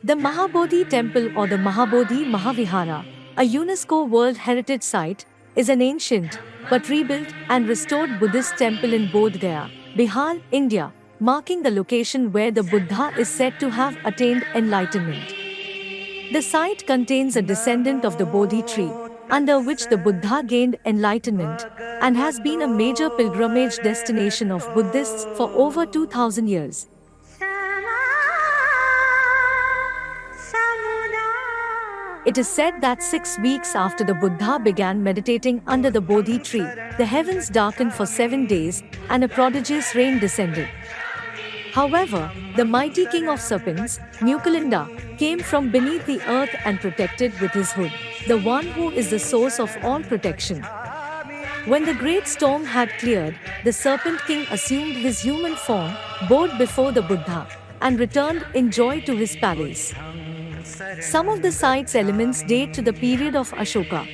The Mahabodhi Temple or the Mahabodhi Mahāvihāra, a UNESCO World Heritage Site, is an ancient but rebuilt and restored Buddhist temple in Bodh Gaya, Bihar, India, marking the location where the Buddha is said to have attained enlightenment. The site contains a descendant of the Bodhi tree, under which the Buddha gained enlightenment, and has been a major pilgrimage destination of Buddhists for over 2000 years. It is said that 6 weeks after the Buddha began meditating under the Bodhi tree, the heavens darkened for 7 days, and a prodigious rain descended. However, the mighty king of serpents, Mukalinda, came from beneath the earth and protected with his hood, the one who is the source of all protection. When the great storm had cleared, the serpent king assumed his human form, bowed before the Buddha, and returned in joy to his palace. Some of the site's elements date to the period of Ashoka.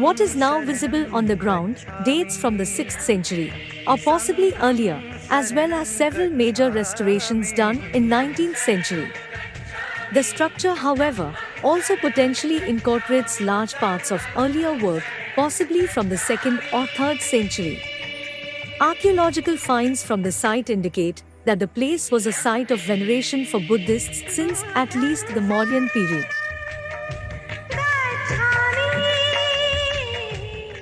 What is now visible on the ground dates from the 6th century, or possibly earlier, as well as several major restorations done in 19th century. The structure, however, also potentially incorporates large parts of earlier work, possibly from the 2nd or 3rd century. Archaeological finds from the site indicate that the place was a site of veneration for Buddhists since at least the Mauryan period.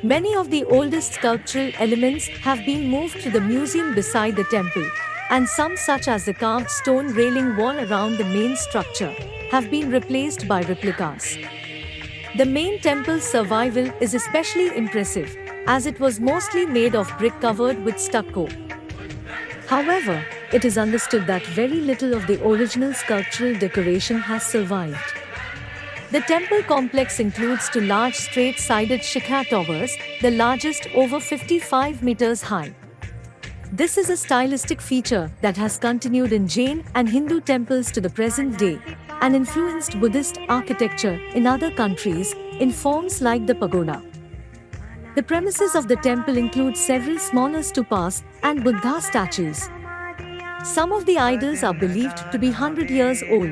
Many of the oldest sculptural elements have been moved to the museum beside the temple, and some, such as the carved stone railing wall around the main structure, have been replaced by replicas. The main temple's survival is especially impressive, as it was mostly made of brick covered with stucco. However, it is understood that very little of the original sculptural decoration has survived. The temple complex includes 2 large straight-sided shikha towers, the largest over 55 meters high. This is a stylistic feature that has continued in Jain and Hindu temples to the present day, and influenced Buddhist architecture in other countries in forms like the pagoda. The premises of the temple include several smaller stupas and Buddha statues. Some of the idols are believed to be 100 years old.